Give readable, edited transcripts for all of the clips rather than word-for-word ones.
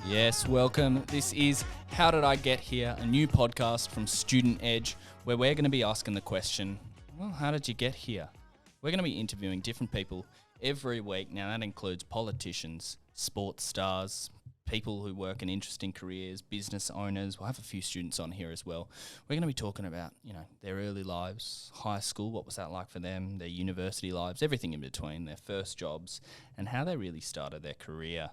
Yes, welcome. This is How Did I Get Here, a new podcast from Student Edge, where we're going to be asking the question, well, how did you get here? We're going to be interviewing different people every week. Now, that includes politicians, sports stars, people who work in interesting careers, business owners. We'll have a few students on here as well. We're going to be talking about, their early lives, high school, what was that like for them, their university lives, everything in between, their first jobs, and how they really started their career.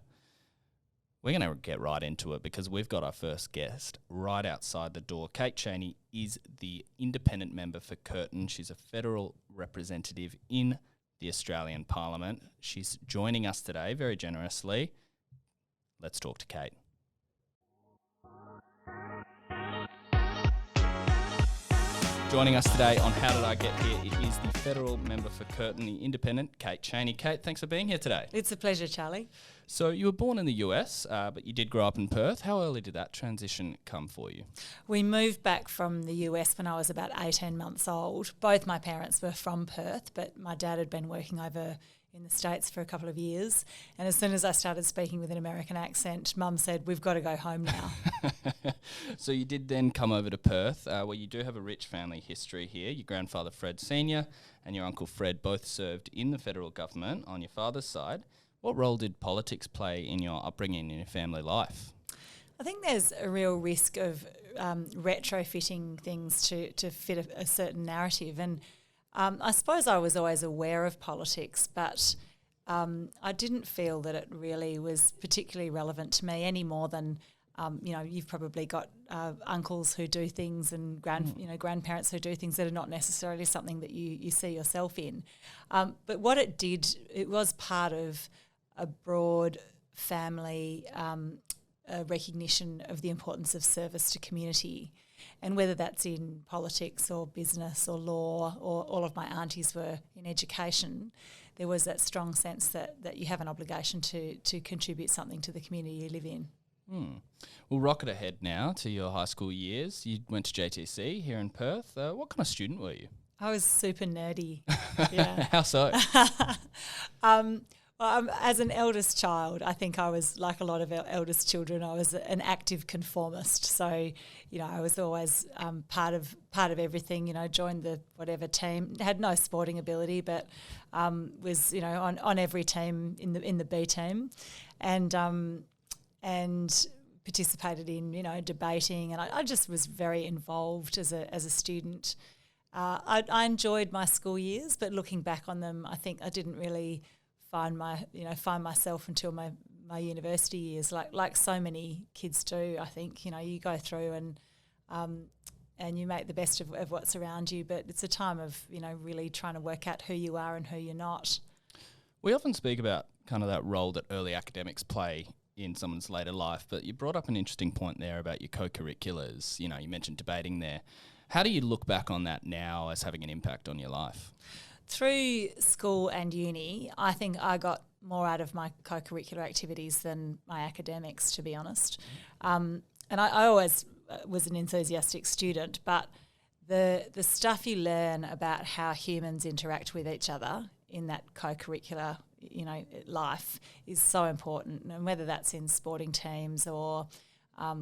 We're going to get right into it because we've got our first guest right outside the door. Kate Chaney is the independent member for Curtin. She's a federal representative in the Australian Parliament. She's joining us today very generously. Let's talk to Kate. Joining us today on How Did I Get Here, it is the federal member for Curtin, the independent, Kate Chaney. Kate, thanks for being here today. It's a pleasure, Charlie. So you were born in the US, but you did grow up in Perth. How early did that transition come for you? We moved back from the US when I was about 18 months old. Both my parents were from Perth, but my dad had been working over in the States for a couple of years. And as soon as I started speaking with an American accent, Mum said, we've got to go home now. So you did then come over to Perth, where you do have a rich family history here. Your grandfather Fred Sr. and your uncle Fred both served in the federal government on your father's side. What role did politics play in your upbringing and your family life? I think there's a real risk of retrofitting things to fit a certain narrative. And I suppose I was always aware of politics, but I didn't feel that it really was particularly relevant to me any more than, you've probably got uncles who do things and grandparents who do things that are not necessarily something that you see yourself in. But what it did, it was part of a broad family recognition of the importance of service to community. And whether that's in politics or business or law, or all of my aunties were in education, there was that strong sense that you have an obligation to contribute something to the community you live in. We'll rocket ahead now to your high school years. You went to JTC here in Perth. What kind of student were you? I was super nerdy. Yeah. How so? As an eldest child, I think I was, like a lot of eldest children, I was an active conformist. So, I was always part of everything. Joined the whatever team. Had no sporting ability, but was on every team in the B team, and participated in debating, and I just was very involved as a student. I enjoyed my school years, but looking back on them, I think I didn't really find myself until my university years, like so many kids do. I think you go through and you make the best of what's around you, but it's a time of really trying to work out who you are and who you're not. We often speak about kind of that role that early academics play in someone's later life, but you brought up an interesting point there about your co-curriculars. You mentioned debating there. How do you look back on that now as having an impact on your life? Through school and uni, I think I got more out of my co-curricular activities than my academics, to be honest. And I always was an enthusiastic student, but the stuff you learn about how humans interact with each other in that co-curricular, life is so important. And whether that's in sporting teams or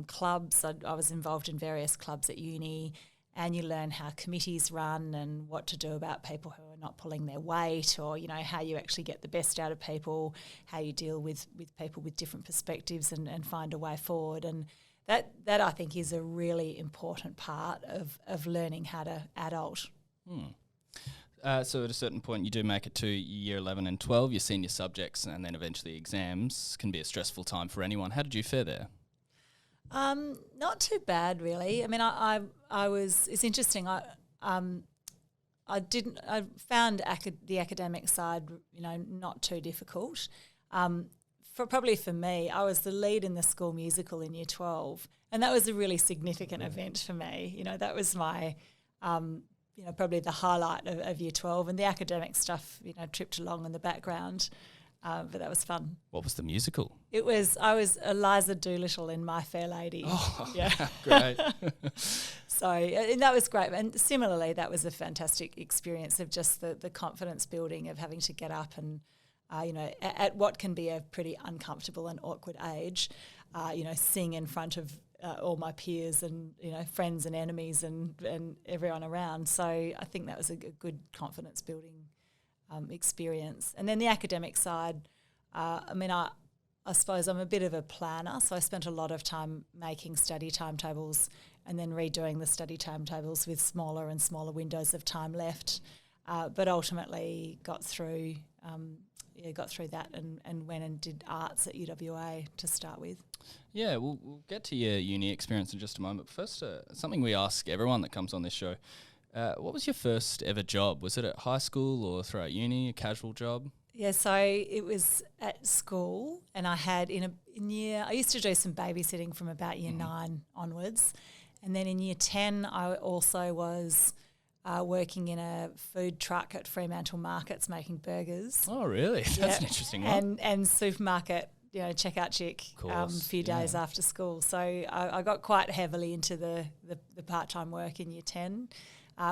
clubs, I was involved in various clubs at uni. And you learn how committees run and what to do about people who are not pulling their weight, or, how you actually get the best out of people, how you deal with people with different perspectives and find a way forward. And that I think is a really important part of learning how to adult. So at a certain point you do make it to year 11 and 12, your senior subjects, and then eventually exams can be a stressful time for anyone. How did you fare there? Not too bad, really. I mean, I was. It's interesting. I found the academic side, not too difficult. For me, I was the lead in the school musical in year 12, and that was a really significant event for me. That was my, probably the highlight of year 12, and the academic stuff, tripped along in the background. But that was fun. What was the musical? I was Eliza Doolittle in My Fair Lady. Oh, yeah. Great. So and that was great. And similarly, that was a fantastic experience of just the confidence building of having to get up and, at what can be a pretty uncomfortable and awkward age, sing in front of all my peers and, friends and enemies and everyone around. So I think that was a good confidence building experience. And then the academic side, I suppose I'm a bit of a planner, so I spent a lot of time making study timetables and then redoing the study timetables with smaller and smaller windows of time left, but ultimately got through that and went and did arts at UWA to start with. Yeah, we'll get to your uni experience in just a moment. But first, something we ask everyone that comes on this show, what was your first ever job? Was it at high school or throughout uni, a casual job? Yeah, so it was at school, and I had I used to do some babysitting from about year 9 onwards, and then in year 10 I also was working in a food truck at Fremantle Markets making burgers. Oh, really? That's an interesting one. And supermarket, checkout chick a few days after school. So I got quite heavily into the part-time work in year 10,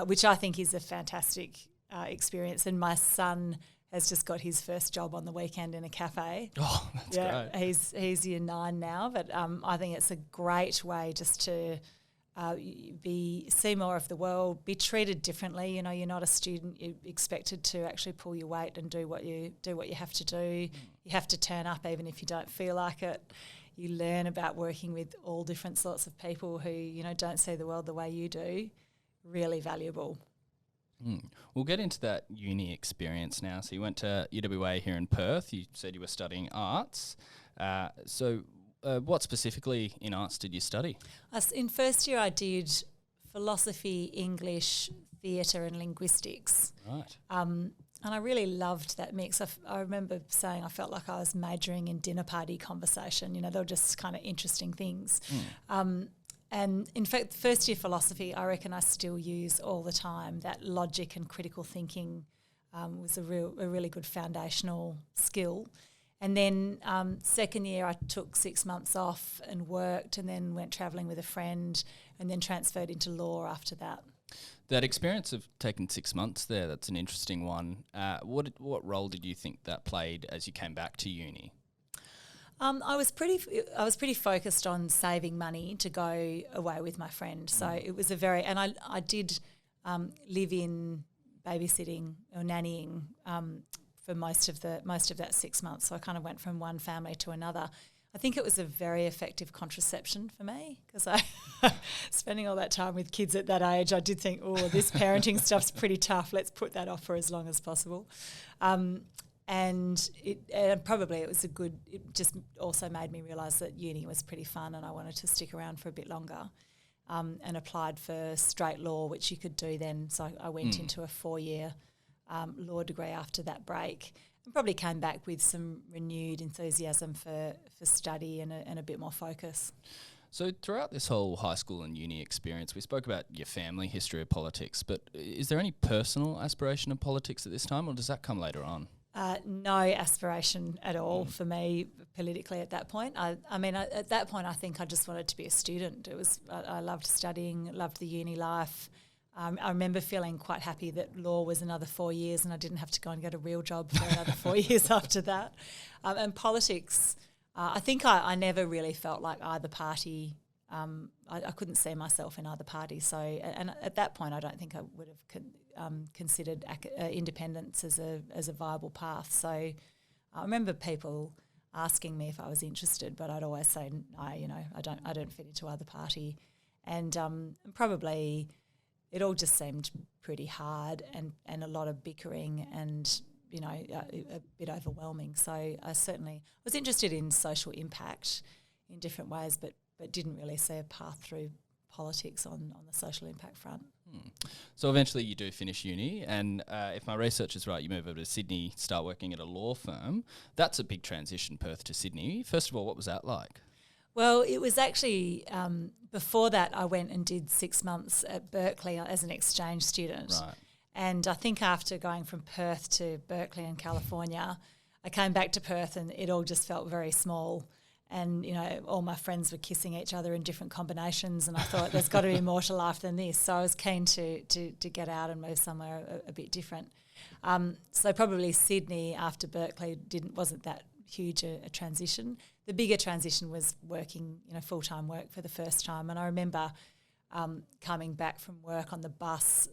which I think is a fantastic experience. And my son has just got his first job on the weekend in a cafe. Oh, that's great. He's year 9 now, but I think it's a great way just to see more of the world, be treated differently. You're not a student. You're expected to actually pull your weight and do what you have to do. You have to turn up even if you don't feel like it. You learn about working with all different sorts of people who don't see the world the way you do. Really valuable. We'll get into that uni experience now. So you went to UWA here in Perth. You said you were studying arts. What specifically in arts did you study? In first year I did philosophy, English, theatre and linguistics. Right. And I really loved that mix. I remember saying I felt like I was majoring in dinner party conversation. They were just kind of interesting things. And in fact, first year philosophy, I reckon I still use all the time. That logic and critical thinking was a really good foundational skill. And then second year, I took 6 months off and worked, and then went travelling with a friend, and then transferred into law after that. That experience of taking 6 months there, that's an interesting one. What role did you think that played as you came back to uni? I was pretty focused on saving money to go away with my friend. So it was and I did live in babysitting or nannying for most of that 6 months. So I kind of went from one family to another. I think it was a very effective contraception for me because I spending all that time with kids at that age, I did think, this parenting stuff's pretty tough. Let's put that off for as long as possible. And it just also made me realise that uni was pretty fun and I wanted to stick around for a bit longer, and applied for straight law, which you could do then. So I went into a 4-year law degree after that break, and probably came back with some renewed enthusiasm for study and a bit more focus. So throughout this whole high school and uni experience, we spoke about your family history of politics, but is there any personal aspiration of politics at this time, or does that come later on? No aspiration at all for me politically at that point. At that point, I think I just wanted to be a student. I loved studying, loved the uni life. I remember feeling quite happy that law was another 4 years and I didn't have to go and get a real job for another 4 years after that. And politics, I think I never really felt like either party. I couldn't see myself in either party. So, and at that point, I don't think I would have considered independence as a viable path. So, I remember people asking me if I was interested, but I'd always say, no, I don't fit into either party, and probably it all just seemed pretty hard and a lot of bickering and a bit overwhelming. So I certainly was interested in social impact in different ways, but didn't really see a path through politics on the social impact front. So eventually you do finish uni, and if my research is right, you move over to Sydney, start working at a law firm. That's a big transition, Perth to Sydney. First of all, what was that like? Well, it was actually, before that I went and did 6 months at Berkeley as an exchange student. Right. And I think after going from Perth to Berkeley in California, I came back to Perth and it all just felt very small. And, all my friends were kissing each other in different combinations, and I thought there's got to be more to life than this. So I was keen to get out and move somewhere a bit different. So probably Sydney after Berkeley wasn't that huge a transition. The bigger transition was working, full-time work for the first time. And I remember coming back from work on the bus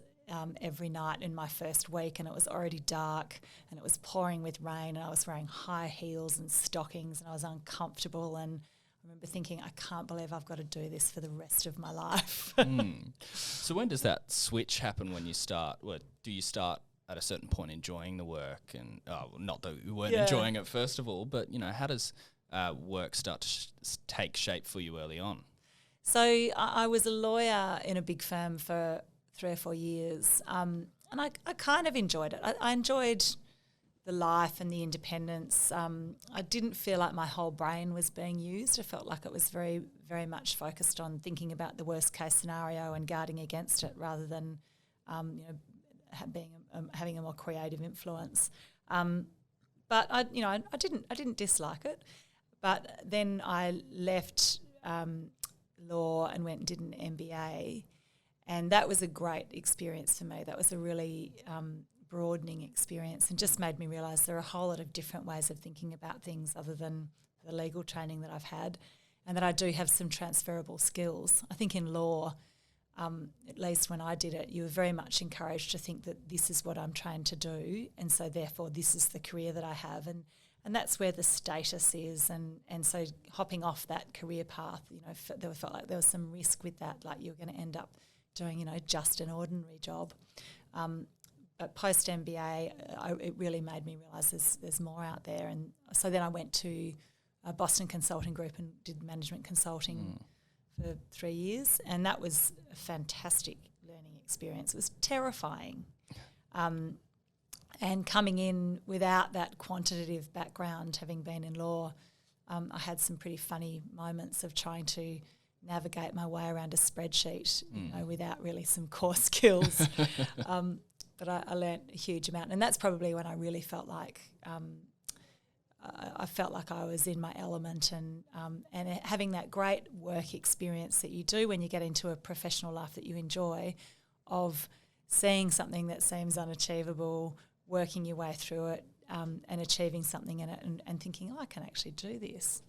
every night in my first week, and it was already dark and it was pouring with rain, and I was wearing high heels and stockings and I was uncomfortable, and I remember thinking, I can't believe I've got to do this for the rest of my life. So when does that switch happen when you start? Do you start at a certain point enjoying the work? And not that you weren't enjoying it first of all, but how does work start to take shape for you early on? So I was a lawyer in a big firm for 3 or 4 years, and I kind of enjoyed it. I enjoyed the life and the independence. I didn't feel like my whole brain was being used. I felt like it was very, very much focused on thinking about the worst case scenario and guarding against it, rather than having a more creative influence. But I didn't dislike it. But then I left law and went and did an MBA, and that was a great experience for me. That was a really broadening experience, and just made me realise there are a whole lot of different ways of thinking about things other than the legal training that I've had, and that I do have some transferable skills. I think in law, at least when I did it, you were very much encouraged to think that this is what I'm trained to do, and so therefore this is the career that I have, and that's where the status is, and so hopping off that career path, there felt like there was some risk with that, like you were going to end up doing, just an ordinary job. But post MBA, it really made me realise there's more out there, and so then I went to a Boston Consulting Group and did management consulting for 3 years, and that was a fantastic learning experience. It was terrifying. And coming in without that quantitative background, having been in law, I had some pretty funny moments of trying to navigate my way around a spreadsheet, without really some core skills. But I learnt a huge amount, and that's probably when I really felt like I felt like I was in my element, and having that great work experience that you do when you get into a professional life that you enjoy, of seeing something that seems unachievable, working your way through it, and achieving something in it, and thinking, I can actually do this.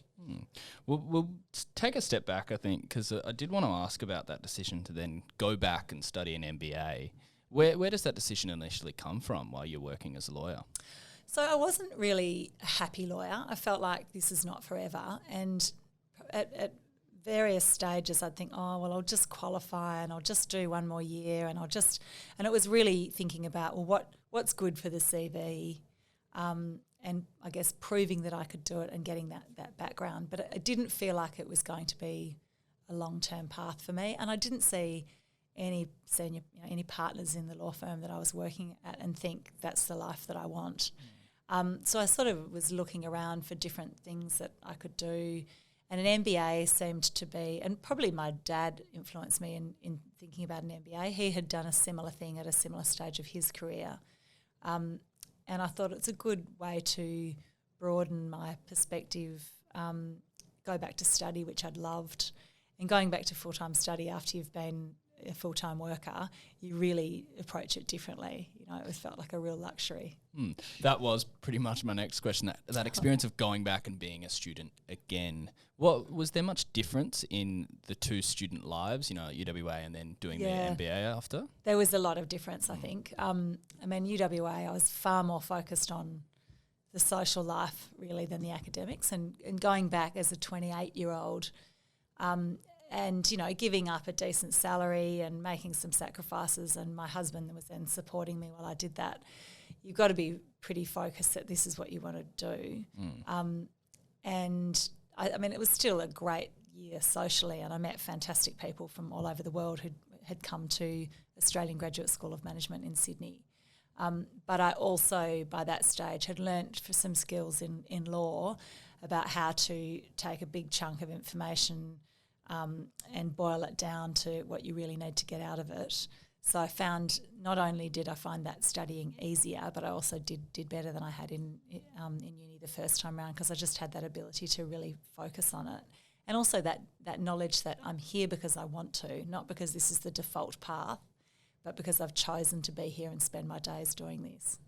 We'll take a step back, I think, because I did want to ask about that decision to then go back and study an MBA. Where does that decision initially come from while you're working as a lawyer? So I wasn't really a happy lawyer. I felt like this is not forever, and at various stages I'd think, I'll just qualify and I'll just do one more year, and it was really thinking about, what's good for the CV, and I guess proving that I could do it and getting that background. But it didn't feel like it was going to be a long-term path for me, and I didn't see any any partners in the law firm that I was working at and think that's the life that I want. So I sort of was looking around for different things that I could do, and an MBA seemed to be, and probably my dad influenced me in thinking about an MBA. He had done a similar thing at a similar stage of his career, and I thought it's a good way to broaden my perspective, go back to study, which I'd loved, and going back to full-time study after you've been a full-time worker, you really approach it differently. It felt like a real luxury. That was pretty much my next question, that experience of going back and being a student again. Was there much difference in the two student lives, at UWA and then doing the MBA after? There was a lot of difference, I think. UWA, I was far more focused on the social life really than the academics, and going back as a 28-year-old, and, giving up a decent salary and making some sacrifices, and my husband was then supporting me while I did that. You've got to be pretty focused that this is what you want to do. And, it was still a great year socially, and I met fantastic people from all over the world who had come to Australian Graduate School of Management in Sydney. But I also, by that stage, had learnt for some skills in law about how to take a big chunk of information and boil it down to what you really need to get out of it. So I found, not only did I find that studying easier, but I also did better than I had in uni the first time around, because I just had that ability to really focus on it. And also that knowledge that I'm here because I want to, not because this is the default path, but because I've chosen to be here and spend my days doing this.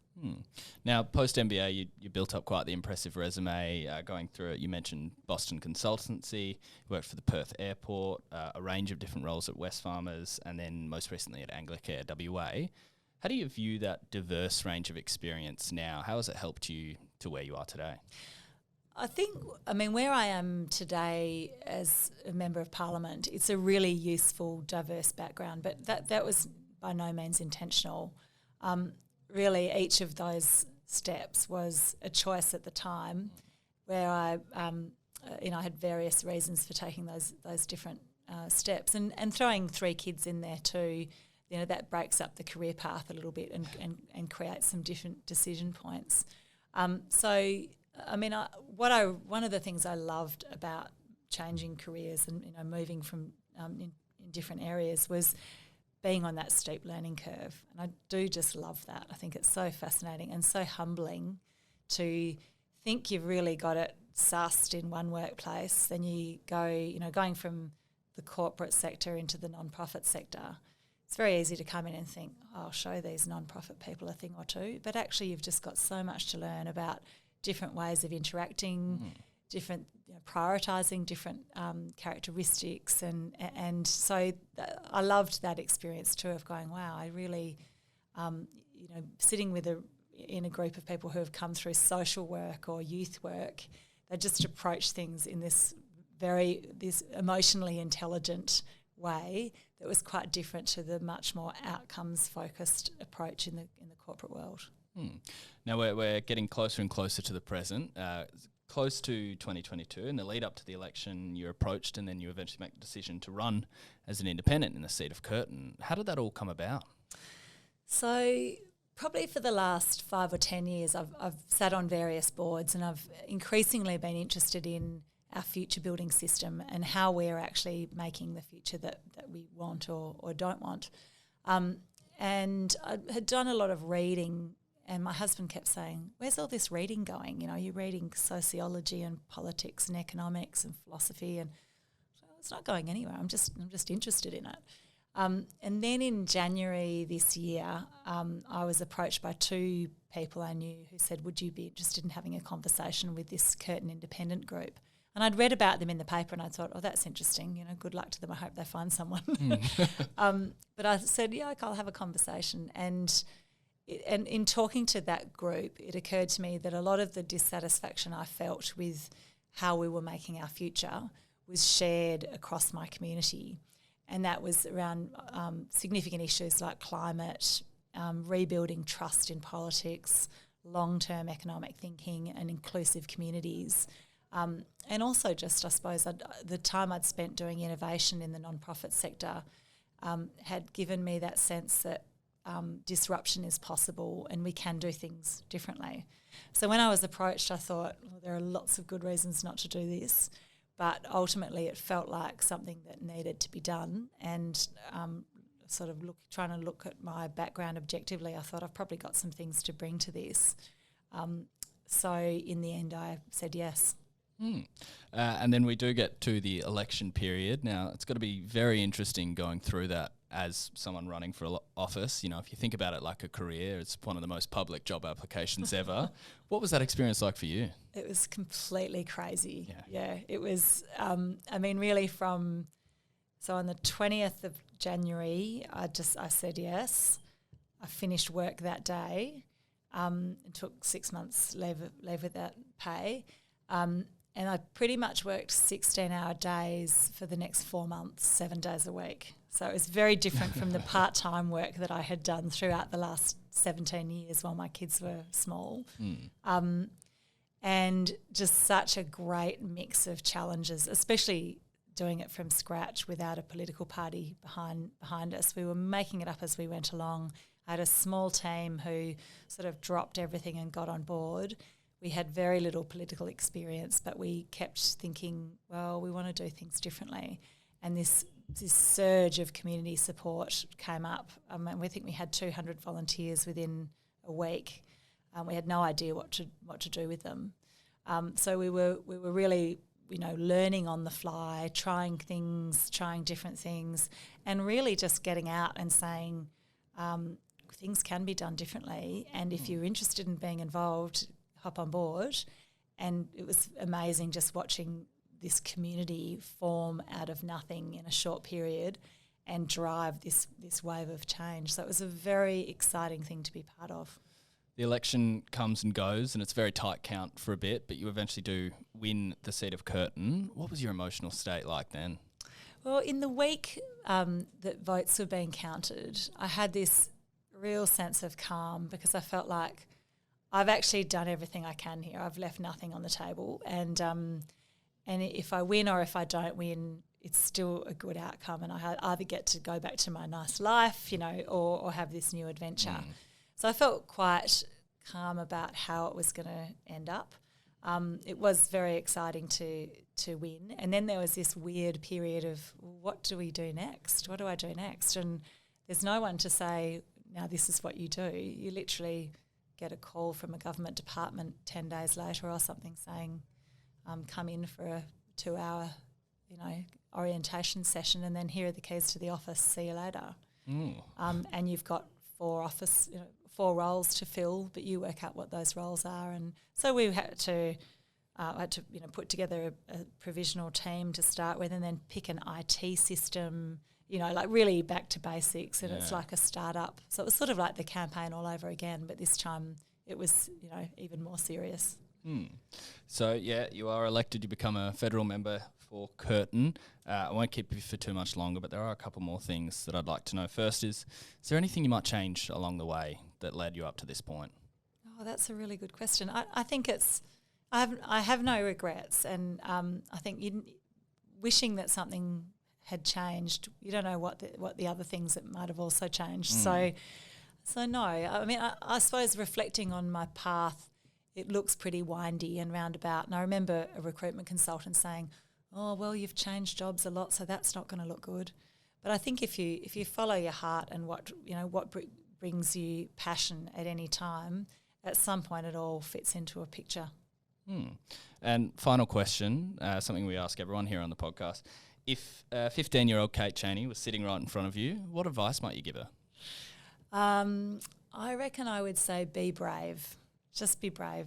Now, post-MBA, you built up quite the impressive resume. Going through it, you mentioned Boston Consultancy, you worked for the Perth Airport, a range of different roles at Wesfarmers, and then most recently at Anglicare WA. How do you view that diverse range of experience now? How has it helped you to where you are today? Where I am today as a Member of Parliament, it's a really useful, diverse background, but that was by no means intentional. Really, each of those steps was a choice at the time where I had various reasons for taking those different steps. And throwing 3 kids in there too, that breaks up the career path a little bit and creates some different decision points. One of the things I loved about changing careers and moving from in different areas was being on that steep learning curve. And I do just love that. I think it's so fascinating and so humbling to think you've really got it sussed in one workplace, then you go, going from the corporate sector into the non-profit sector. It's very easy to come in and think, I'll show these non-profit people a thing or two, but actually you've just got so much to learn about different ways of interacting, different prioritising different characteristics, and so I loved that experience too of going, wow, I really, sitting in a group of people who have come through social work or youth work, they just approach things in this emotionally intelligent way that was quite different to the much more outcomes focused approach in the corporate world. Now we're getting closer and closer to the present. Close to 2022, in the lead up to the election, you're approached and then you eventually make the decision to run as an independent in the seat of Curtin. How did that all come about? So probably for the last 5 or 10 years, I've sat on various boards and I've increasingly been interested in our future building system and how we're actually making the future that we want or don't want. And I had done a lot of reading. And my husband kept saying, where's all this reading going? You're reading sociology and politics and economics and philosophy, and it's not going anywhere. I'm just interested in it. And then in January this year, I was approached by 2 people I knew who said, would you be interested in having a conversation with this Curtin Independent group? And I'd read about them in the paper and I thought, oh, that's interesting. Good luck to them. I hope they find someone. But I said, yeah, I'll have a conversation. And in talking to that group, it occurred to me that a lot of the dissatisfaction I felt with how we were making our future was shared across my community. And that was around significant issues like climate, rebuilding trust in politics, long-term economic thinking and inclusive communities. And also just, I suppose, the time I'd spent doing innovation in the non-profit sector had given me that sense that disruption is possible and we can do things differently. So when I was approached, I thought, well, there are lots of good reasons not to do this, but ultimately it felt like something that needed to be done. And trying to look at my background objectively, I thought I've probably got some things to bring to this. So in the end, I said yes. And then we do get to the election period. Now, it's got to be very interesting going through that as someone running for office. If you think about it like a career, it's one of the most public job applications ever. What was that experience like for you? It was completely crazy. Yeah, it was, really on the 20th of January, I said yes. I finished work that day and took 6 months leave without pay. And I pretty much worked 16-hour days for the next 4 months, 7 days a week. So it was very different from the part-time work that I had done throughout the last 17 years while my kids were small. And just such a great mix of challenges, especially doing it from scratch without a political party behind us. We were making it up as we went along. I had a small team who sort of dropped everything and got on board. We had very little political experience, but we kept thinking, well, we want to do things differently. And this surge of community support came up. And we think we had 200 volunteers within a week. We had no idea what to do with them. So we were really, learning on the fly, trying different things, and really just getting out and saying, look, things can be done differently, and if you're interested in being involved, hop on board. And it was amazing just watching this community form out of nothing in a short period and drive this wave of change. So it was a very exciting thing to be part of. The election comes and goes, and it's a very tight count for a bit, but you eventually do win the seat of Curtin. What was your emotional state like then? Well, in the week that votes were being counted, I had this real sense of calm because I felt like I've actually done everything I can here. I've left nothing on the table, and if I win or if I don't win, it's still a good outcome, and I either get to go back to my nice life, or have this new adventure. So I felt quite calm about how it was going to end up. It was very exciting to win, and then there was this weird period of what do we do next? What do I do next? And there's no one to say, now this is what you do. You literally get a call from a government department 10 days later or something saying, come in for a 2-hour, orientation session, and then here are the keys to the office. See you later. And you've got 4 roles to fill, but you work out what those roles are. And so we had to put together a provisional team to start with, and then pick an IT system, like really back to basics. And it's like a startup. So it was sort of like the campaign all over again, but this time it was, even more serious. So, you are elected. You become a federal member for Curtin. I won't keep you for too much longer, but there are a couple more things that I'd like to know. First is there anything you might change along the way that led you up to this point? Oh, that's a really good question. I think I have no regrets, and I think wishing that something had changed, you don't know what the other things that might have also changed. So no. I mean, I suppose reflecting on my path, it looks pretty windy and roundabout. And I remember a recruitment consultant saying, "Oh, well, you've changed jobs a lot, so that's not going to look good." But I think if you follow your heart and what brings you passion at any time, at some point it all fits into a picture. And final question, something we ask everyone here on the podcast: if 15-year-old Kate Chaney was sitting right in front of you, what advice might you give her? I reckon I would say be brave. Just be brave.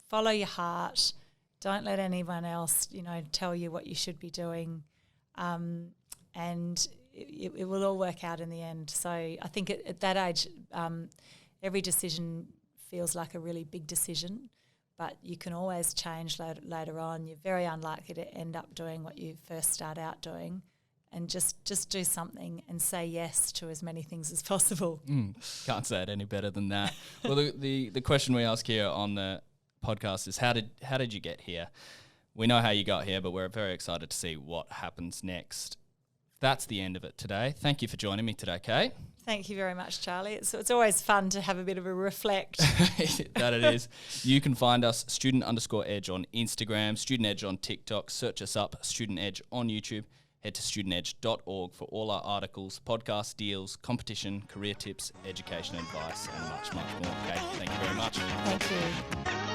Follow your heart. Don't let anyone else, tell you what you should be doing. And it will all work out in the end. So I think at that age, every decision feels like a really big decision, but you can always change later on. You're very unlikely to end up doing what you first start out doing. And just do something and say yes to as many things as possible. Can't say it any better than that. Well, the question we ask here on the podcast is how did you get here? We know how you got here, but we're very excited to see what happens next. That's the end of it today. Thank you for joining me today, Kate. Thank you very much, Charlie. It's always fun to have a bit of a reflect. That it is. You can find us student_edge on Instagram, Student Edge on TikTok. Search us up, Student Edge on YouTube. Head to studentedge.org for all our articles, podcast deals, competition, career tips, education advice, and much, much more. Kate, thank you very much. Thank you.